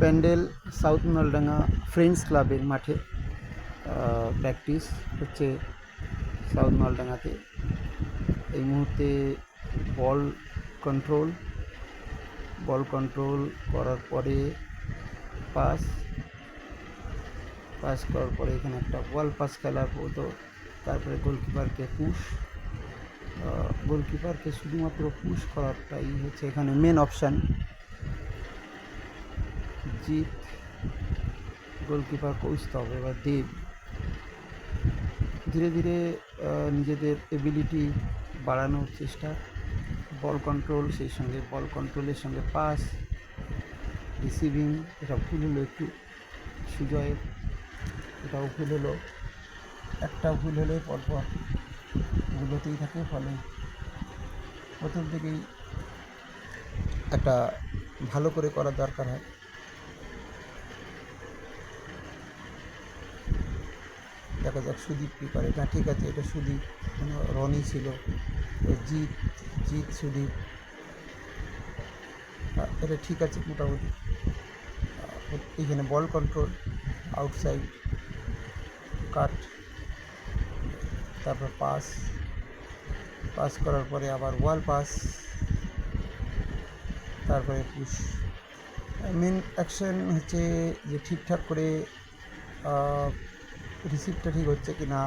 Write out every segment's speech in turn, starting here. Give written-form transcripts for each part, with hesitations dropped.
Pandal south Naldanga friends ক্লাবের মাঠে practice হচ্ছে সাউথ নলডাঙ্গাতে। এই মুহূর্তে বল কন্ট্রোল করার পরে পাস করার পরে এখানে একটা বল পাস খেলার মতো, তারপরে গোলকিপারকে শুধুমাত্র পুশ করাটাই হচ্ছে এখানে main option. Jeet goalkeeper Koustav এবার দেব ধীরে ধীরে নিজেদের এবিলিটি বাড়ানোর চেষ্টা, বল কন্ট্রোল, সেই সঙ্গে বল কন্ট্রোলের সঙ্গে পাস, রিসিভিং, এটা ভুল হলো একটু সুজয়ের, এটাও ভুল হলো, একটা ভুল হলে পরপর ভুল হতেই থাকে, ফলে প্রথম থেকেই একটা ভালো করে করার দরকার হয়। দেখা যাক সুদীপ কী করে। না, ঠিক আছে, এটা সুদীপ, রনি ছিল, জিৎ সুদীপ, এটা ঠিক আছে মোটামুটি। এইখানে বল কন্ট্রোল, আউটসাইড কাট, তারপর পাস করার পরে আবার ওয়াল পাস, তারপরে পুশ। মেন অ্যাকশন হচ্ছে যে ঠিকঠাক করে রিসিভটা ঠিক হচ্ছে কি না,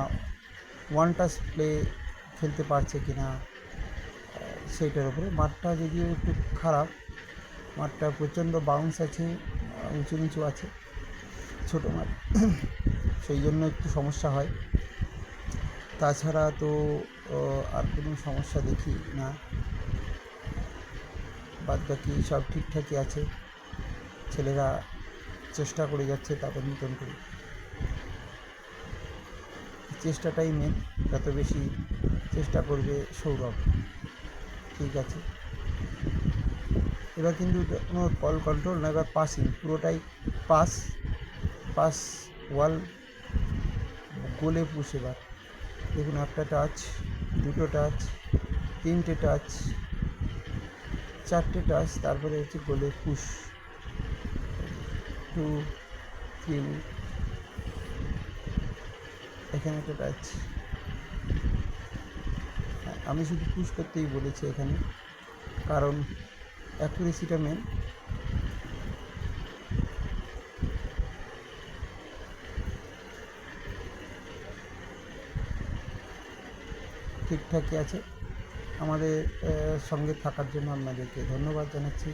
ওয়ান টাচ প্লে খেলতে পারছে কি না, সেইটার উপরে। মাঠটা যদিও একটু খারাপ, মাঠটা প্রচণ্ড বাউন্স আছে, উঁচু নিচু আছে, ছোটো মাঠ, সেই জন্য একটু সমস্যা হয়। তাছাড়া তো আর কোনো সমস্যা দেখি না, বাদ বাকি সব ঠিকঠাকই আছে। ছেলেরা চেষ্টা করে যাচ্ছে তাদের মতন করে, চেষ্টাটাই মেন, যত বেশি চেষ্টা করবে সৌরভ। ঠিক আছে, এবার কিন্তু কোনো বল কন্ট্রোল না, এবার পাসিং, পুরোটাই পাস ওয়াল গোলে পুশ। এবার দেখুন, একটা টাচ, দুটো টাচ, তিনটে টাচ, চারটে টাচ, তারপরে হচ্ছে গোলে পুশ, 2 3, এখানে একটা টাচ। আমি শুধু পুশ করতেই বলেছি এখানে, কারণ অ্যাকুরেসিটা মেন। ঠিকঠাকই আছে। আমাদের সঙ্গে থাকার জন্য আপনাদেরকে ধন্যবাদ জানাচ্ছি।